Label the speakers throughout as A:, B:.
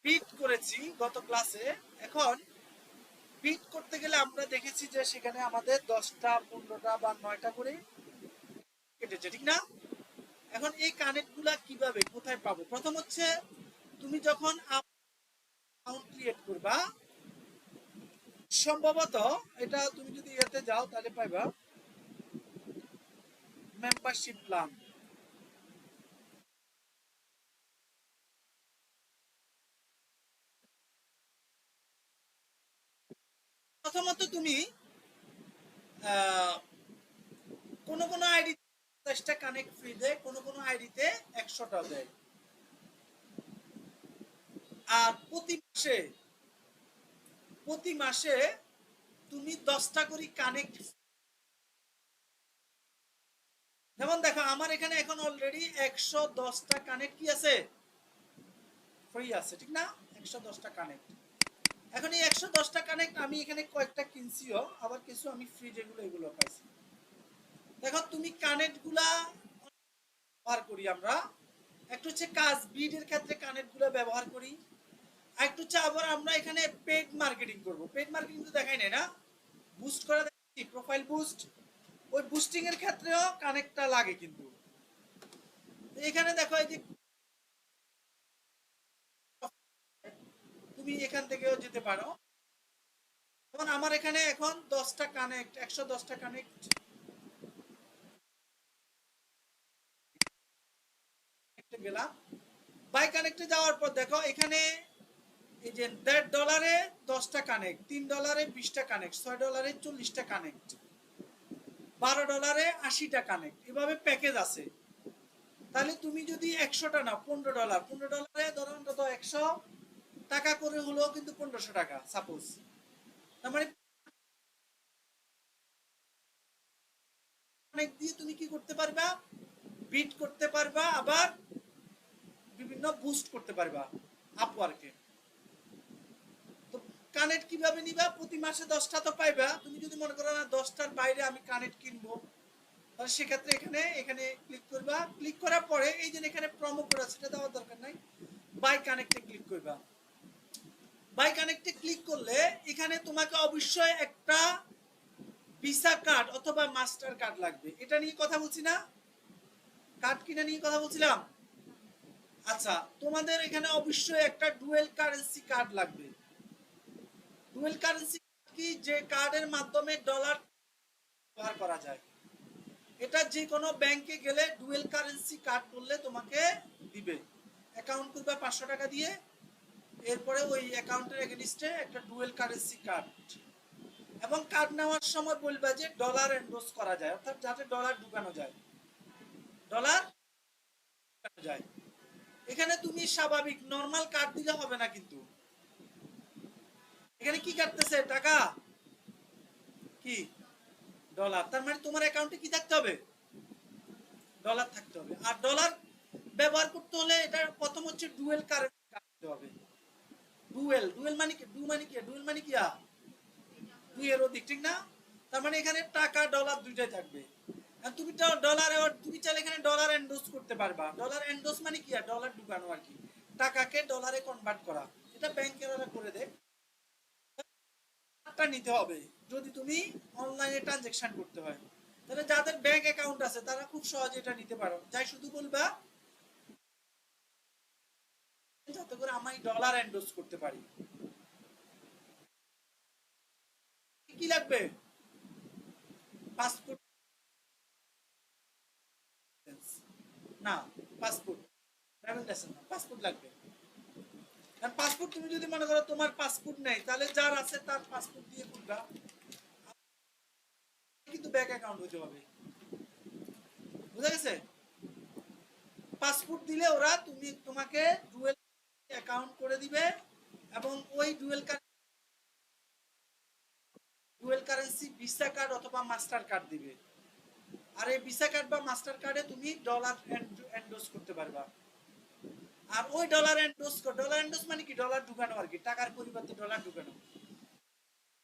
A: Bit করেছি গত ক্লাসে। এখন বিট করতে গেলে আমরা দেখেছি যে সেখানে আমাদের 10টা 15টা বা 9টা করে কেটেছে, ঠিক না? এখন এই কানেক্ট গুলা কিভাবে কোথায় পাবো? প্রথম হচ্ছে তুমি যখন অ্যাকাউন্ট ক্রিয়েট করবা, সম্ভবত এটা তুমি যদি এতে যাও তাহলে পাইবা মেম্বারশিপ প্ল্যান। প্রথমত তুমি কোন কোন আইডি 10টা কানেক্ট ফ্রি দেয়, কোন কোন আইডিতে 100টা দেয়। আর প্রতি মাসে তুমি 10টা করে কানেক্ট, যেমন দেখো আমার এখানে এখন অলরেডি 110টা কানেক্ট কি আছে, ফ্রি আছে, ঠিক না? 110টা কানেক্ট। এখন এই 110টা কানেক্ট আমি এখানে কয়েকটা কিনছিও, আবার কিছু আমি ফ্রি যেগুলো এগুলো পাইছি। দেখো তুমি কানেক্ট গুলা ব্যবহার করি আমরা, একটু হচ্ছে কাজ বিডের ক্ষেত্রে কানেক্ট গুলো ব্যবহার করি, আর একটু হচ্ছে আবার আমরা এখানে পেড মার্কেটিং করব। পেড মার্কেটিং তো দেখাই নাই না, বুস্ট করা দেখি, প্রোফাইল বুস্ট, ওই বুস্টিং এর ক্ষেত্রেও কানেক্টটা লাগে কিন্তু। এখানে দেখো এই যে তুমি এখান থেকেও যেতে পারো। যেমন আমার এখানে এখন 10টা কানেক্ট, 110টা কানেক্ট গেলাম। বাই কানেক্টে যাওয়ার পর দেখো এখানে এই যে $1.5 10টা কানেক্ট, $3 20টা কানেক্ট, $6 40টা কানেক্ট, $12 80টা কানেক্ট, এভাবে প্যাকেজ আছে। তাহলে তুমি যদি 100টা নাও, $15, ধরো অন্তত 100 টাকা করে হলেও কিন্তু 1500 টাকা সাপোজ। তার মানে কানেক্ট দিয়ে তুমি কি করতে পারবা, বিট করতে পারবা, আবার বিভিন্ন বুস্ট করতে পারবা আপওয়ার্কে। তো কানেক্ট কিভাবে নিবা? প্রতি মাসে 10টা তো পাইবা। তুমি যদি মনে করো না 10টার বাইরে আমি কানেক্ট কিনবো, তাহলে সেক্ষেত্রে এখানে এখানে ক্লিক করবা। ক্লিক করার পরে এই যে এখানে প্রোমো কোড আছে, সেটা দেওয়ার দরকার নাই, বাই কানেক্টে ক্লিক করবা। বাই কানেক্টে ক্লিক করলে এখানে তোমাকে অবশ্যই একটা ভিসা কার্ড অথবা মাস্টার কার্ড লাগবে। এটা নিয়ে কথা বলছি না, কার্ড কিনা নিয়ে কথা বলছিলাম। আচ্ছা, তোমাদের এখানে অবশ্যই একটা ডুয়েল কারেন্সি কার্ড লাগবে। ডুয়েল কারেন্সি কি? যে কার্ডের মাধ্যমে ডলার ব্যবহার করা যায়। এটা যে কোনো ব্যাংকে গেলে ডুয়েল কারেন্সি কার্ড করলে তোমাকে দিবে। অ্যাকাউন্ট করবে 500 টাকা দিয়ে, এরপরে ওই অ্যাকাউন্টের এগেইনস্টে একটা ডুয়েল কারেন্সি কার্ড, এবং কার্ড নেওয়ার সময় বলবা যে ডলার এন্ডোর্স করা যায়, অর্থাৎ যাতে ডলার ঢুকানো যায়, ডলার ঢুকানো যায়। এখানে তুমি স্বাভাবিক নরমাল কার্ড দিলে হবে না কিন্তু। এখানে কি কাটতেছে? টাকা কি? ডলার। তার মানে তোমার অ্যাকাউন্টে কি থাকতে হবে? ডলার থাকতে হবে। আর ডলার ব্যবহার করতে হলে এটা প্রথম হচ্ছে ডুয়েল কারেন্সি কাটতে হবে। ডুয়েল, ডুয়েল মানে কি? ডুয়েল মানে কি? দুই এর অধিক, ঠিক না? তার মানে এখানে টাকা ডলার দুইটাই থাকবে। আর তুমি তো ডলার, তুমি চাইলে এখানে ডলার এন্ডোর্স করতে পারবা। ডলার এন্ডোর্স মানে কি? ডলার ঢুকানো আর কি, টাকাকে ডলারে কনভার্ট করা। এটা ব্যাংকের ওরা করে দেয়। টাকা নিতে হবে যদি তুমি অনলাইনে ট্রানজাকশন করতে হয়। তাহলে যাদের ব্যাংক অ্যাকাউন্ট আছে তারা খুব সহজে এটা নিতে পারো। যাই শুধু বলবা যাতে করে আমি ডলার এন্ডোর্স করতে পারি। কি লাগবে? পাসপোর্ট, না পাসপোর্ট, ট্রাভেল লাইসেন্স না, পাসপোর্ট লাগবে। আর পাসপোর্ট তুমি যদি মনে করো তোমার পাসপোর্ট নেই, তাহলে যার আছে তার পাসপোর্ট দিয়ে করবা, কিন্তু ব্যাংক অ্যাকাউন্ট হতে হবে। বুঝা গেছে? পাসপোর্ট দিলে ওরা তোমাকে ডুয়েল অ্যাকাউন্ট করে দিবে, এবং ওই ডুয়েল কারেন্সি ভিসা কার্ড অথবা মাস্টার কার্ড দিবে। আর এই ভিসা কার্ড বা মাস্টার কার্ডে তুমি ডলার এন্ডোর্স করতে পারবা। আর ওই ডলার এন্ডোর্স মানে কি? ডলার ঢুকানো আর কি, টাকার পরিবর্তে ডলার ঢুকানো।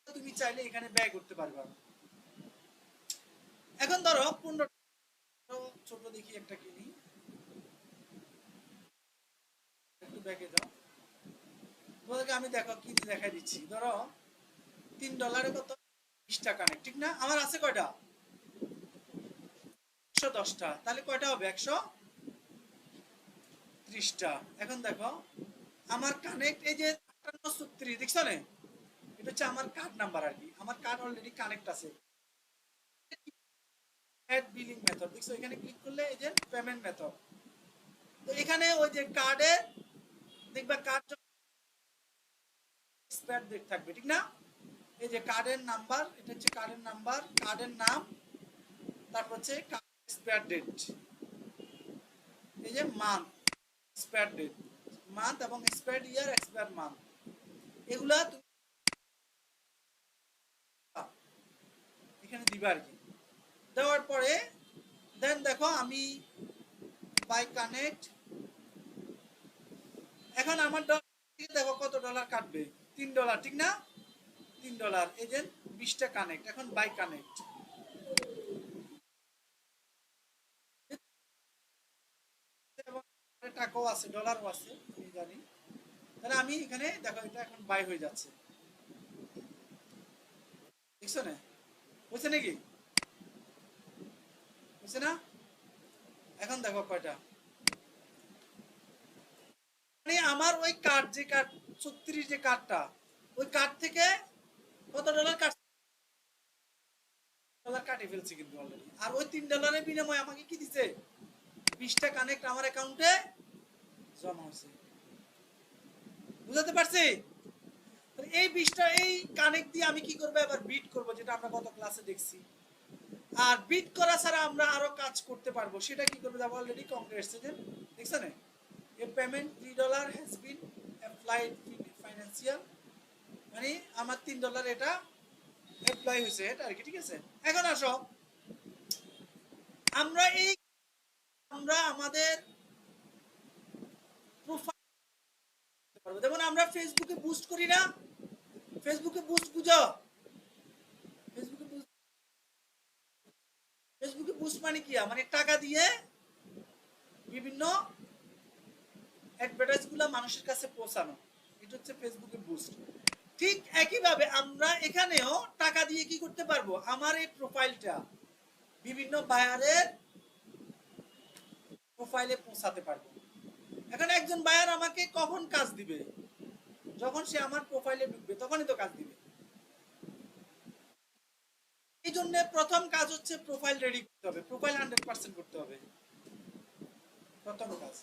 A: তুমি চাইলে এখানে ব্যয় করতে পারবা। এখন ধরো 15, ছোট দেখি একটা কিনি, একটু ব্যাকে যাও। তোমাদেরকে আমি দেখো কি দেখাই দিচ্ছি। ধরো $3 কত 20টা কানেক্ট, ঠিক না? আমার আছে কয়টা? 110টা। তাহলে কয়টা হবে? 130টা। এখন দেখো আমার কানেক্ট এই যে 5836, দেখছো না? এটা হচ্ছে আমার কার্ড নাম্বার আর কি। আমার কার্ড অলরেডি কানেক্ট আছে। অ্যাড বিলিং মেথড, দেখছো এখানে ক্লিক করলে এই যে পেমেন্ট মেথড। তো এখানে ওই যে কার্ডে দেখবা কার্ড এক্সপায়ার ডেট থাকবে, ঠিক না? এই যে কার্ডের নাম্বার, এটা হচ্ছে কার্ডের নাম্বার, কার্ডের নাম, তারপর হচ্ছে কার্ড এক্সপায়ার ডেট, এই যে মান্থ, এক্সপায়ার ডেট মান্থ এবং এক্সপায়ার ইয়ার, এক্সপায়ার মান্থ, এগুলা তুমি এখানে দিবা আর কি। দেওয়ার পরে দেন দেখো আমি বাই কানেক্ট, এখন আমার দেখো কত ডলার কাটবে, $3, ঠিক না? $3 এই যে 20টা কানেক্ট। এখন বাই কানেক্ট, টাকাও আছে, ডলারও আছে, আমি জানি। তাহলে আমি এখানে দেখো এটা এখন বাই হয়ে যাচ্ছে, দেখছো না? বুঝছে নাকি? বুঝছে না? এখন দেখো কয়টা, মানে আমার ওই কার্ড, যে কার্ড 36, যে কার্ডটা, ওই কার্ড থেকে কত ডলার কাট, ডলার কাটে ফেলছে কিন্তু অলরেডি। আর ওই $3 বিনিময়ে আমাকে কি দিছে? 20টা কানেক্ট আমার অ্যাকাউন্টে জমা হয়েছে। বুঝতে পারছি? এই 20টা এই কানেক্ট দিয়ে আমি কি করবো? এবার বিট করব, যেটা আমরা গত ক্লাসে দেখছি। আর বিট করা ছাড়া আমরা আরো কাজ করতে পারবো। সেটা কি করবে? দেখো অলরেডি কংগ্রেস, দেখছো না? A payment $3 has been applied financial, মানে আমার $3 এটা অ্যাপ্লাই হয়েছে, এটা আর কি, ঠিক আছে? এখন আসো আমরা আমরা আমাদের প্রোফাইল পারবো। যেমন আমরা ফেসবুকে বুস্ট করি না? ফেসবুকে বুস্ট বুঝো? ফেসবুকে বুস্ট, ফেসবুকে বুস্ট মানে কি? মানে টাকা দিয়ে বিভিন্ন অ্যাডভার্টাইজ গুলো মানুষের কাছে পৌঁছানো, এটা হচ্ছে ফেসবুকে বুস্ট। ঠিক একইভাবে আমরা এখানেও টাকা দিয়ে কি করতে পারবো? আমার এই প্রোফাইলটা বিভিন্ন বায়ারের প্রোফাইলে পৌঁছাতে পারবো। এখন একজন বায়ার আমাকে কখন কাজ দিবে? যখন সে আমার প্রোফাইলে ঢুকবে তখনই তো কাজ দিবে। এই জন্য প্রথম কাজ হচ্ছে প্রোফাইল রেডি করতে হবে, প্রোফাইল 100% করতে হবে, প্রথম কাজ।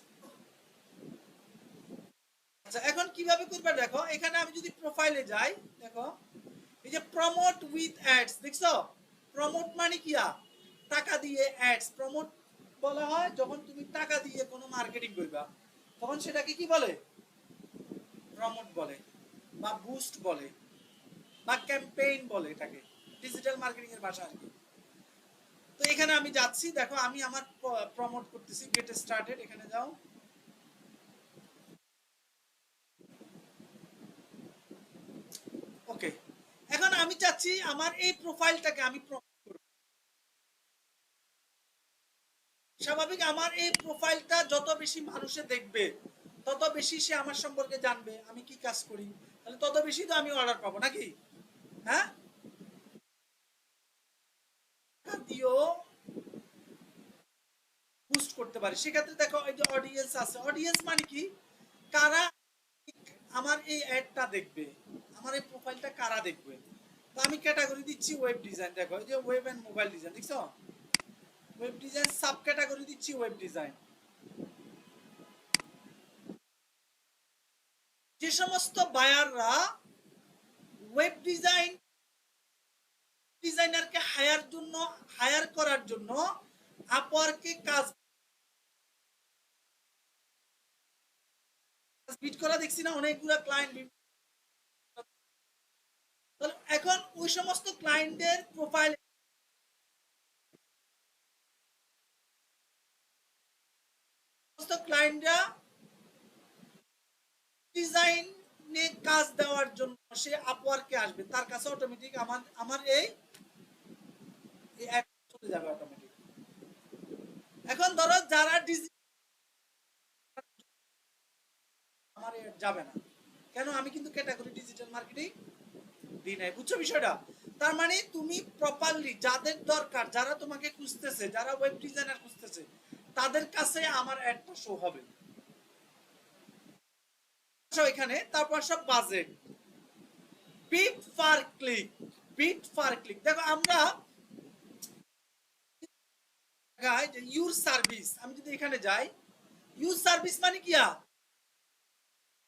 A: আচ্ছা এখন কিভাবে করবে দেখো, এখানে আমি যদি প্রোফাইলে যাই, দেখো এই যে প্রমোট উইথ অ্যাডস, দেখছো? প্রমোট মানে কি? টাকা দিয়ে অ্যাডস প্রমোট বলা হয় যখন তুমি টাকা দিয়ে কোনো মার্কেটিং করবা, তখন সেটাকে কি বলে? প্রমোট বলে, বা বুস্ট বলে, বা ক্যাম্পেইন বলে, এটাকে ডিজিটাল মার্কেটিং এর ভাষা আর কি। তো এখানে আমি যাচ্ছি, দেখো আমি আমার প্রমোট করতেছি, গেট স্টার্টেড, এখানে যাও। ওকে, এখন আমি চাচ্ছি আমার এই প্রোফাইলটাকে আমি প্রমোট করব। স্বাভাবিক, আমার এই প্রোফাইলটা যত বেশি মানুষে দেখবে তত বেশি সে আমার সম্পর্কে জানবে, আমি কি কাজ করি, তাহলে তত বেশি তো আমি অর্ডার পাবো নাকি? হ্যাঁ, দিয়েও বুস্ট করতে পারি। সেক্ষেত্রে দেখো এই যে অডিয়েন্স আছে, অডিয়েন্স মানে কি? কারা আমার এই অ্যাডটা দেখবে, আমার এই প্রোফাইলটা কারা দেখবে। তো আমি ক্যাটাগরি দিচ্ছি ওয়েব ডিজাইন, দেখো এই যে ওয়েব এন্ড মোবাইল ডিজাইন, দেখছো? ওয়েব ডিজাইন সাব ক্যাটাগরি দিচ্ছি ওয়েব ডিজাইন। যে সমস্ত বায়াররা ওয়েব ডিজাইনারকে হায়ার করার জন্য আপওয়ার্কে কাজ বিট করা দেখছি না অনেকগুলো ক্লায়েন্ট। এখন ওই সমস্ত ক্লায়েন্টের প্রোফাইল, সমস্ত ক্লায়েন্টরা ডিজাইনে কাজ দেওয়ার জন্য সে আপওয়ার্কে আসবে, তার কাছে অটোমেটিক আমার আমার এই অ্যাড চলে যাবে অটোমেটিক। এখন ধরো যারা আমার যাবে না, কেন? আমি কিন্তু ক্যাটাগরি ডিজিটাল মার্কেটিং দিই নাই। বুঝছো বিষয়টা? তার মানে তুমি প্রপারলি যাদের দরকার, যারা তোমাকে খুঁজতেছে, যারা ওয়েব ডিজাইনার খুঁজতেছে, তাদের কাছে আমার অ্যাডটা শো হবে। এখানে তারপর সব budget, bid per click, bid per click. দেখো আমরা যে ইউর সার্ভিস, আমি যদি এখানে যাই, ইউর সার্ভিস মানে কি?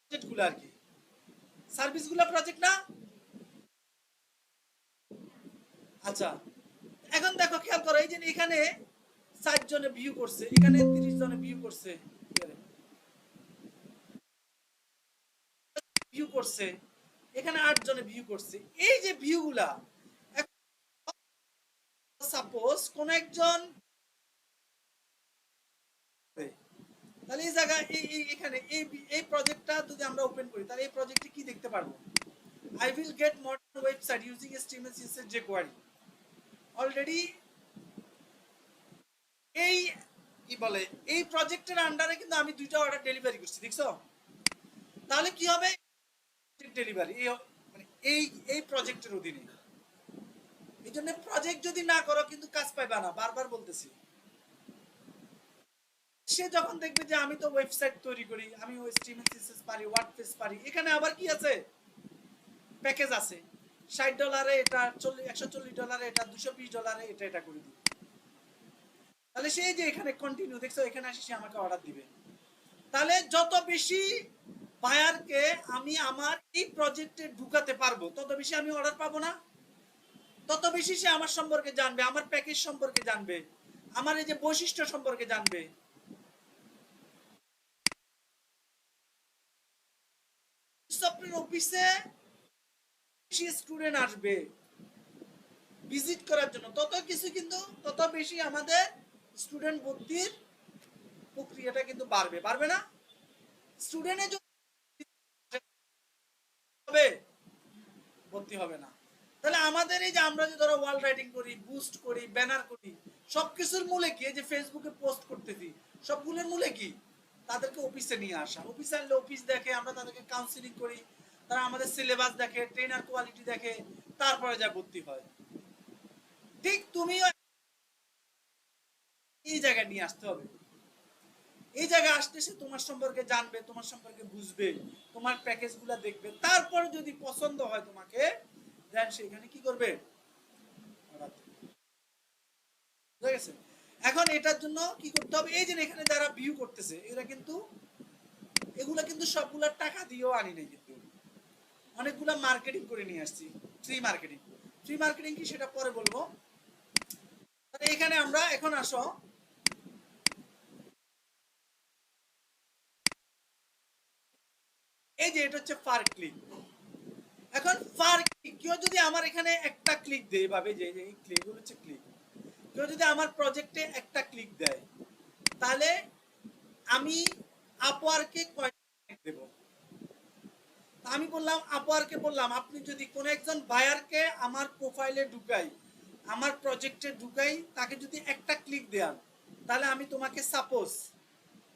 A: প্রজেক্ট গুলো আর কি, সার্ভিস গুলো প্রজেক্ট না? আচ্ছা, এখন দেখো খেয়াল করো, এই যে এখানে 60 জনে ভিউ করছে, এখানে 30 জনে ভিউ করছে, ভিউ করছে, এখানে 8 জনে ভিউ করছে। এই যে ভিউ গুলা, সাপোজ কোন একজন, তাহলে এই জায়গা এখানে এই প্রজেক্টটা যদি আমরা ওপেন করি, তাহলে এই প্রজেক্টে কি দেখতে পারবো? I will get modern website using HTML CSS jQuery. Already এই কি বলে, এই প্রজেক্টের আন্ডারে কিন্তু আমি দুইটা অর্ডার ডেলিভারি করছি, দেখছো? তাহলে কি হবে? ডেলিভারি মানে এই এই প্রজেক্টের অধীনে। এই জন্য প্রজেক্ট যদি না করো কিন্তু কাজ পাইবা না, বারবার বলতেছি। সে যখন দেখবে যে আমি তো ওয়েবসাইট তৈরি করি, আমি HTML CSS পারি, ওয়ার্ডপ্রেস পারি, এখানে আবার কি আছে? প্যাকেজ আছে, $60 এটা, $140 এটা, $220 এটা, এটা করে দিই। তাহলে সেই যে এখানে কন্টিনিউ, দেখছো? এখানে আসি সে আমাকে অর্ডার দিবে। তাহলে যত বেশি বায়ারকে আমি আমার এই প্রজেক্টে ঢুকাতে পারবো, তত বেশি আমি অর্ডার পাবো না? তত বেশি সে আমার সম্পর্কে জানবে, আমার প্যাকেজ সম্পর্কে জানবে, আমার এই যে বৈশিষ্ট্য সম্পর্কে জানবে। সফটওয়্যার অফিসে বেশি স্টুডেন্ট আসবে ভিজিট করার জন্য, তত কিছু কিন্তু তত বেশি আমাদের স্টুডেন্ট ভর্তির প্রক্রিয়াটা কিন্তু বাড়বে, বাড়বে না? স্টুডেন্টে হবে, ভর্তি হবে না। তাহলে আমাদের এই যে আমরা যে ধরো ওয়াল রাইটিং করি, বুস্ট করি, ব্যানার করি, সবকিছুর মূলে কি? এই যে ফেসবুকে পোস্ট করতেছি, সবগুলোর মূলে কি? তাদেরকে অফিসে নিয়ে আসা। অফিসে আনলে অফিস দেখে, আমরা তাদেরকে কাউন্সিলিং করি, তারা আমাদের সিলেবাস দেখে, ট্রেনার কোয়ালিটি দেখে, তারপরে যা ভর্তি হয়। ঠিক তুমিও এই জায়গায় নিয়ে আসতে হবে। এই জায়গায় আসতে সে তোমার সম্পর্কে জানবে, তোমার সম্পর্কে বুঝবে, তোমার প্যাকেজ গুলা দেখবে, তারপর যদি পছন্দ হয় তোমাকে, দেন সেখানে কি করবে? বুঝা গেছে? এখন এটার জন্য কি করতে হবে? এই যে এখানে যারা ভিউ করতেছে, এরা কিন্তু এগুলা কিন্তু সবগুলা টাকা দিয়েও আনি নাই, কিন্তু অনেকগুলা মার্কেটিং করে নিয়ে আসছি, ফ্রি মার্কেটিং। ফ্রি মার্কেটিং কি সেটা পরে বলবো। এখানে আমরা এখন আসো, এই যে এটা হচ্ছে পার ক্লিক। এখন পার ক্লিক, কেউ যদি আমার এখানে একটা ক্লিক দেয়, ভাবে যে এই ক্লিক হচ্ছে ক্লিক, কেউ যদি আমার প্রজেক্টে একটা ক্লিক দেয়, তাহলে আমি আপওয়ার্কে কয়টা দেব? আমি বললাম, আপওয়ার্কে বললাম, আপনি যদি কোন একজন বায়ারকে আমার প্রোফাইলে ঢুকাই, আমার প্রজেক্টে ঢুকাই, তাকে যদি একটা ক্লিক দেন, তাহলে আমি তোমাকে সাপোজ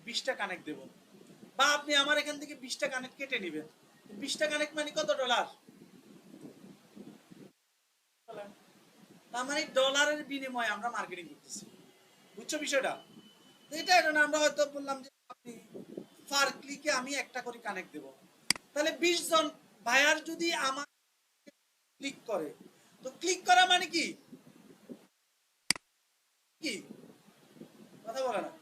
A: 20টা কানেক্ট দেব, বা আপনি আমার এখান থেকে 20টা কানেক্ট কেটে নেবেন। 20টা কানেক্ট মানে কত ডলার? তার মানে ডলারের বিনিময়ে আমরা মার্কেটিং করতেছি। বুঝছো বিষয়টা? এটা আমরা হয়তো বললাম যে আপনি পার ক্লিকে আমি একটা করে কানেক্ট দেব, তাহলে 20 জন বায়ার যদি আমার ক্লিক করে, তো ক্লিক করা মানে কি? কি কথা বলে না?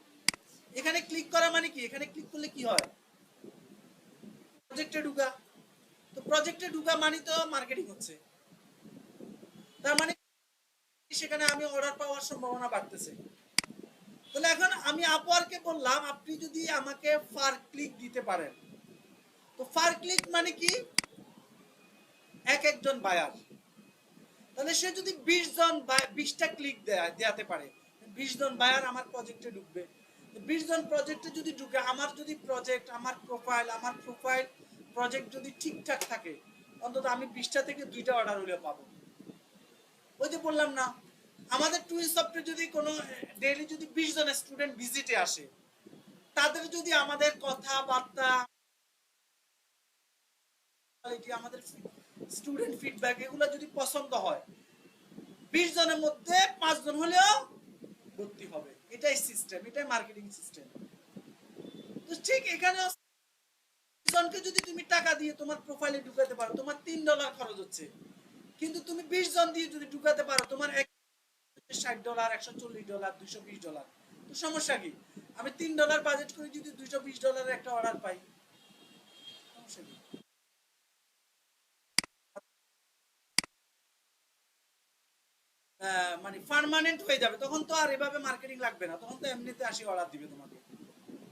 A: এখানে ক্লিক করা মানে কি? এখানে ক্লিক করলে কি হয়? প্রজেক্টে ঢুকা। তো প্রজেক্টে ঢুকা মানে তো মার্কেটিং হচ্ছে। তার মানে সেখানে আমি অর্ডার পাওয়ার সম্ভাবনা বাড়তেছে। তাহলে এখন আমি আপওয়ার্কে বললাম, আপনি যদি আমাকে পার ক্লিক দিতে পারেন, তো পার ক্লিক মানে কি? এক একজন বায়ার। তাহলে সে যদি 20 জন 20টা ক্লিক দেয়াতে পারে, 20 জন বায়ার আমার প্রজেক্টে ঢুকবে। 20 জন প্রজেক্টে যদি ঢুকে, আমার যদি প্রজেক্ট, আমার প্রোফাইল প্রজেক্ট যদি ঠিকঠাক থাকে, অন্তত আমি 20টা থেকে 2টা অর্ডার হলে পাবো। ওই যে বললাম না, আমাদের টুইন সফটওয়্যার যদি কোনো ডেইলি যদি 20 জন স্টুডেন্ট ভিজিটে আসে, তাদের যদি আমাদের কথাবার্তা এই যে আমাদের স্টুডেন্ট ফিডব্যাক এগুলো যদি পছন্দ হয় 20 জনের মধ্যে 5 জন হলেও ভর্তি হবে। এটাই সিস্টেম, এটাই মার্কেটিং সিস্টেম। তো ঠিক এখানে জনকে যদি তুমি টাকা দিয়ে তোমার প্রোফাইলে ঢুকাতে পারো, তোমার $3 খরচ হচ্ছে, কিন্তু তুমি 20 জন দিয়ে যদি ঢুকাতে পারো তোমার $60, $140, $220, তো সমস্যা কি? আমি $3 বাজেট করে যদি $220 একটা অর্ডার পাই, সমস্যা কি? মানে পার্মানেন্ট হয়ে যাবে, তখন তো আর এভাবে মার্কেটিং লাগবে না, তখন তো এমনিতে আসি অর্ডার দিবে তোমাকে,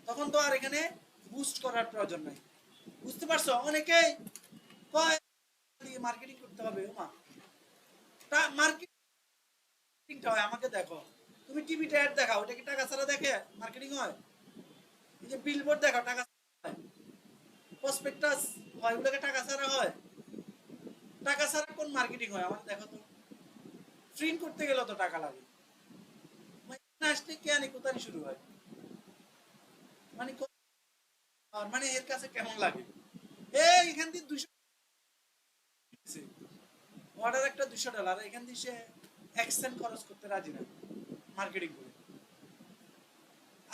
A: তখন তো আর এখানে বুস্ট করার প্রয়োজন নাই। বুঝতে পারছো? অনেকেই কয় মার্কেটিং করতে হবে, মা মার্কেটিংটা হয় আমাকে দেখো, তুমি টিভিতে অ্যাড দেখাও, ওটা কি টাকা ছাড়া দেখে মার্কেটিং হয়? এই যে বিলবোর্ড দেখাও, টাকা হয়? প্রসপেক্টাস হয়, ওগুলোকে টাকা ছাড়া হয়? টাকা ছাড়া কোন মার্কেটিং হয় আমার দেখো তো? প্রিন্ট করতে গেলে তো টাকা লাগে, আসলে কেন কোথায় শুরু হয়, মানে মানে এর কাছে কেমন লাগে? এই এখান দিয়ে 200 অর্ডার একটা $200, এখান দিয়ে সে এক্সেন্ট খরচ করতে রাজি না মার্কেটিং করে।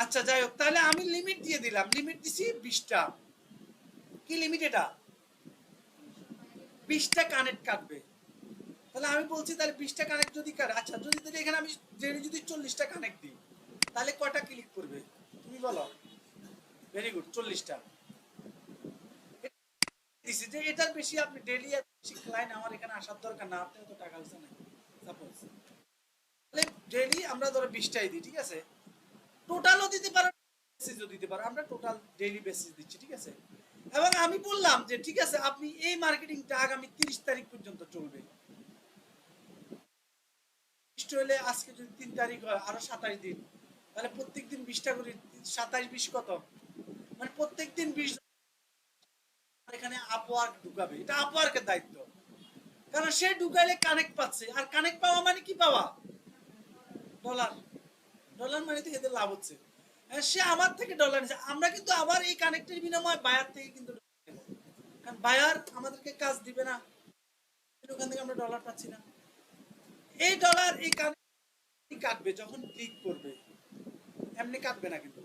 A: আচ্ছা যাই হোক, তাহলে আমি লিমিট দিয়ে দিলাম, লিমিট দিছি 20টা। কি লিমিট এটা? 20টা কানেক্ট কাটবে। তাহলে আমি বলছি তাহলে 20টা কানেক্ট যদি কাটে, আচ্ছা যদি এখানে আমি যদি 40টা কানেক্ট দিই তাহলে কয়টা ক্লিক করবে তুমি বলো? ভেরি গুড, 40টা দিছি। যে এটার বেশি আপনি ডেইলি বেশি ক্লায়েন্ট আমার এখানে আসার দরকার না, আপনি তো টাকা হচ্ছে না সাপোজ, তাহলে ডেইলি আমরা ধরো 20টাই দিই, ঠিক আছে? টোটালও দিতে পারো, বেসিসও দিতে পারো, আমরা টোটাল ডেইলি বেসিস দিচ্ছি, ঠিক আছে? এবং আমি বললাম যে ঠিক আছে আপনি এই মার্কেটিংটা আগামী 30 তারিখ পর্যন্ত চলবে। হলে আজকে যদি 3 তারিখ হয় আরো 27 দিন, তাহলে প্রত্যেকদিন 20টা করে, 27 20 কত, মানে প্রত্যেকদিন 20 এখানে আপওয়ার্ক ঢুকাবে, এটা আপওয়ার্কের দায়িত্ব, কারণ সে ঢুকাইলে কানেক্ট পাচ্ছে, আর কানেক্ট পাওয়া মানে কি পাওয়া? ডলার। ডলার মানে তো এদের লাভ হচ্ছে, সে আমার থেকে ডলার নিচ্ছে, আমরা কিন্তু আবার এই কানেক্টের বিনিময়ে বায়ার থেকে কিন্তু, কারণ বায়ার আমাদেরকে কাজ দিবে না, ওখান থেকে আমরা ডলার পাচ্ছি না। এই ডলার এই কাটবে যখন ক্লিক করবে, এমনি কাটবে না কিন্তু।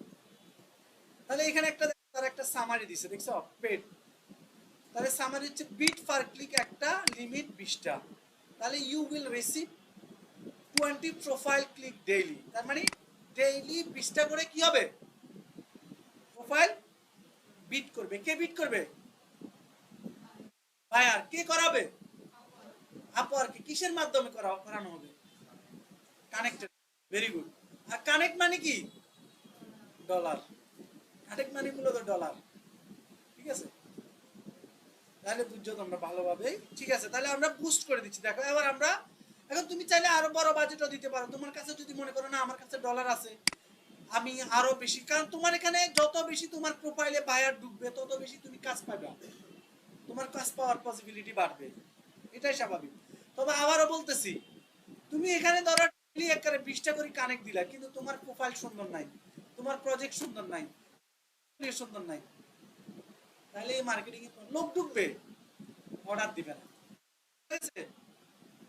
A: তাহলে এখানে একটা তার একটা সামারি দিছে, দেখছো পেড, তাহলে সামারি হচ্ছে বিট পার ক্লিক একটা লিমিট 20টা, তাহলে you will receive 20 profile click daily, তার মানে ডেইলি 20টা করে কি হবে? প্রোফাইল বিট করবে। কে বিট করবে? বায়ার। কে করাবে? আপওয়ার্কে। কিসের মাধ্যমে করানো হবে? কানেক্টেড। Very good. আর কানেক্ট মানে কি? ডলার। কানেক্ট মানে মূলত ডলার, ঠিক আছে? তাহলে বুঝছো তোমরা ভালোভাবে, ঠিক আছে? তাহলে আমরা বুস্ট করে দিচ্ছি, দেখো এবার আমরা, এখন তুমি চাইলে আরো বড় বাজেটও দিতে পারো, তোমার কাছে যদি মনে করো না আমার কাছে ডলার আছে, আমি আরো বেশি, কারণ তোমার এখানে যত বেশি তোমার প্রোফাইলে বায়ার ঢুকবে তত বেশি তুমি কাজ পাবে, তোমার কাজ পাওয়ার পসিবিলিটি বাড়বে, এটাই স্বাভাবিক। তবে আবারও বলতেছি, তুমি এখানে ধরো ডেইলি একবারে 20টা করে কানেক্ট দিলা, কিন্তু তোমার প্রোফাইল সুন্দর নাই, তোমার প্রজেক্ট সুন্দর নাই, সুন্দর নাই, তাহলে এই মার্কেটিং এ লোক ঢুকবে, অর্ডার দিবে না, ঠিক আছে?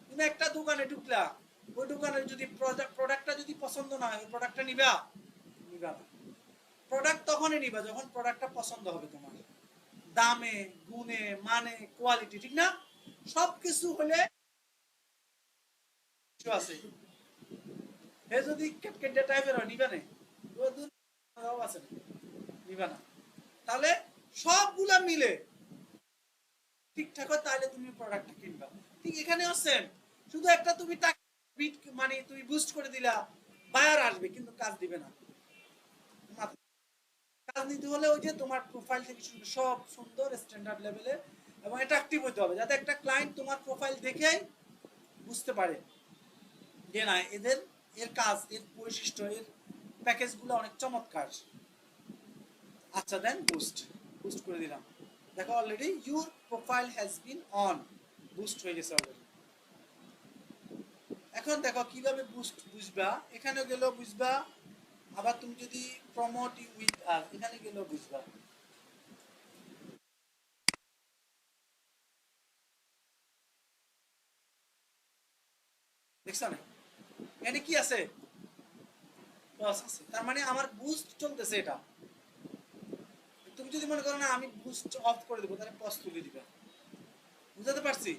A: তুমি একটা দোকানে ঢুকলা, ওই দোকানের যদি প্রোডাক্টটা যদি পছন্দ না হয়, প্রোডাক্টটা নিবা? নিবা না। প্রোডাক্ট তখনই নিবা যখন প্রোডাক্টটা পছন্দ হবে তোমার, দামে, গুণে, মানে, কোয়ালিটি, ঠিক না? সবকিছু হলে আছে, হে যদি কেটকেটে টাইপের হয়, নিবা না, ও দূর আছে না, নিবা না। তাহলে সবগুলা মিলে ঠিকঠাক হয়, তাহলে তুমি প্রোডাক্টটা কিনবা। ঠিক এখানেও সেম, শুধু একটা তুমি টাকা মানে তুমি বুস্ট করে দিলা, বায়ার আসবে কিন্তু কাজ দিবে না। কাজ নিতে হলে ওই যে তোমার প্রোফাইল থেকে সব সুন্দর স্ট্যান্ডার্ড লেভেলের এবং অ্যাট্রাকটিভ হতে হবে, যাতে একটা ক্লায়েন্ট তোমার প্রোফাইল দেখেই বুঝতে পারে যে না এদের, এর কাজ, এর বৈশিষ্ট্য, এর প্যাকেজগুলো অনেক চমৎকার। আচ্ছা দেন বুস্ট, বুস্ট করে দিলাম, দেখো already your profile has been on, boost হয়ে গেছে অলরেডি। এখন দেখো কিভাবে বুস্ট বুঝবা, এখানে গেলেও বুঝবা, আবার তুমি যদি প্রমোট উইথ আস এখানে গেলেও বুঝবা। দেখছো না এখানে কি আছে পজ আছে, তার মানে আমার বুস্ট চলতেছে এটা। তুমি যদি মনে করো না আমি বুস্ট অফ করে দেবো তাহলে পজ তুলে দিবা। বুঝাতে পারছি?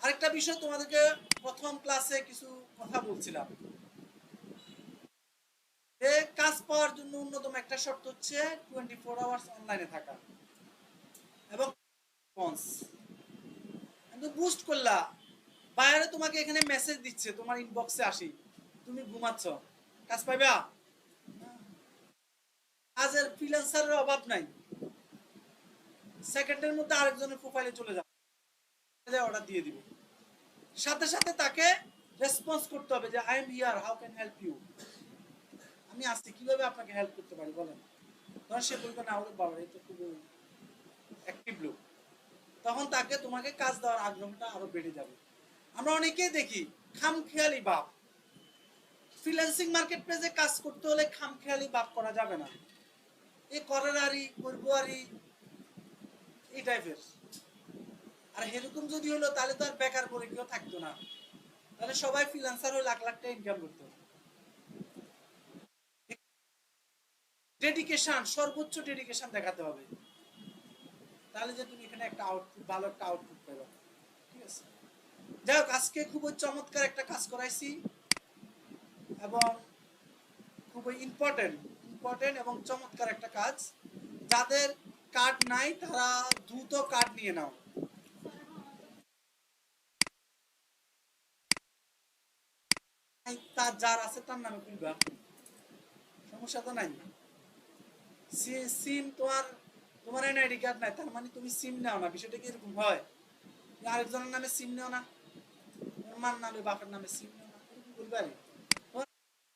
A: আরেকটা বিষয় তোমাদেরকে প্রথম ক্লাসে কিছু কথা বলছিলাম যে কাজ পাওয়ার জন্য অন্যতম একটা শর্ত হচ্ছে 24 আওয়ার্স অনলাইনে থাকা এবং রেসপন্স। কিন্তু বুস্ট করলা, বাইরে তোমাকে এখানে মেসেজ দিচ্ছে, তোমার ইনবক্সে আসি, তুমি ঘুমাচ্ছ, কাজ পাইবা? কাজের ফ্রিল্যান্সারের অভাব নাই, সেকেন্ডের মধ্যে আরেকজনের প্রোফাইলে চলে যাবে, অর্ডার দিয়ে দিবে, সাথে সাথে তাকে রেসপন্স করতে হবে যে I am here, how can help you, আমি আসছি, কিভাবে আপনাকে হেল্প করতে পারি বলেন। তখন সে বলবে না ওরে বাবা এই তো খুব অ্যাক্টিভ লোক, তখন তাকে তোমাকে কাজ দেওয়ার আগ্রহটা আরো বেড়ে যাবে। আমরা অনেকেই দেখি খামখেয়ালি ভাব, ফ্রিল্যান্সিং মার্কেট প্লেসে কাজ করতে হলে খামখেয়ালি ভাব করা যাবে না, এ করার আরই করবো আরই এই টাইপের। আর এরকম যদি হলো তাহলে তো আর বেকার করে কেউ থাকতো না, তাহলে সবাই ফ্রিল্যান্সার হয়ে লাখ লাখ টাকা ইনকাম করতো। ডেডিকেশন, সর্বোচ্চ ডেডিকেশন দেখাতে হবে, তাহলে যে তুমি এখানে একটা আউটপুট, ভালো একটা আউটপুট পাবে। ঠিক আছে, যাই হোক আজকে খুবই চমৎকার একটা কাজ করাইছি এবং খুবই ইম্পর্টেন্ট এবং চমৎকার একটা কাজ। যাদের কার্ড নাই তারা দ্রুত কার্ড নিয়ে নাও। তার যার আছে তার নামে খুলবা, সমস্যা তো নাই। সিম তোমার এনআইডি কার্ড নাই তার মানে তুমি সিম নাও না, বিষয়টা কি এরকম হয়? আরেকজনের নামে সিম নেও না, ওর মার নামে বাপের নামে সিম নেও না, এরকম বলবে আরে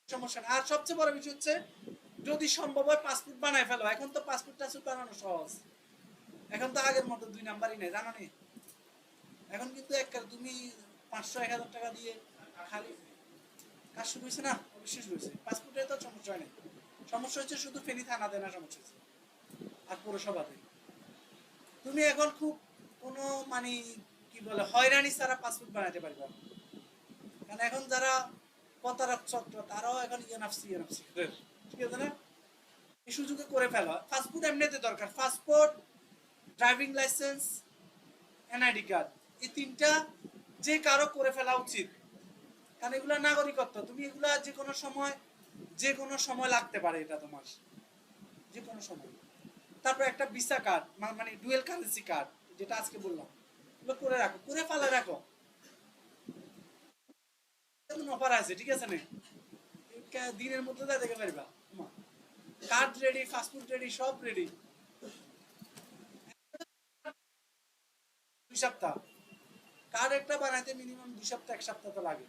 A: সমস্যা না। আর সবচেয়ে বড় বিষয় হচ্ছে যদি সম্ভব হয় পাসপোর্ট বানায় ফেলো, এখন তো পাসপোর্ট টাসপোর্ট বানানো সহজ, এখন তো আগের মতো 2 নাম্বারই নেই, জানো নি? এখন কিন্তু তুমি 500-1000 টাকা দিয়ে খালি কাজ শুরু হয়েছে না, অবশ্যই শুরু হয়েছে। পাসপোর্টে তো সমস্যা হয় না, সমস্যা হচ্ছে শুধু ফেনী থানাতে না, সমস্যা হচ্ছে আর পৌরসভাতে। তুমি এখন খুব কোনো মানে কি বলে হয়রানি ছাড়া পাসপোর্ট বানাতে পারবে, কারণ এখন যারা প্রতারক চক্র তারাও এখন ইএনএফসি ঠিক আছে না, এই সুযোগে করে ফেলা। পাসপোর্ট এমনিতে দরকার, passport, driving licence, NID card, এই তিনটা যে কারো করে ফেলা উচিত, কারণ এগুলা নাগরিকত্ব, তুমি এগুলা যে কোনো সময় লাগতে পারে, এটা তোমার যে কোনো সময়। তারপর একটা ভিসা কার্ড, মানে ডুয়েল কারেন্সি কার্ড, যেটা আজকে বললাম, এগুলো করে রাখো, করে ফেলা রাখো, অফার আছে, ঠিক আছে না, দিনের মধ্যে যা দেখে পারবা, কার্ড রেডি, পাসপোর্ট রেডি, সব রেডি। 2 সপ্তাহ কার্ড একটা বানাইতে মিনিমাম 2 সপ্তাহ 1 সপ্তাহ তো লাগে।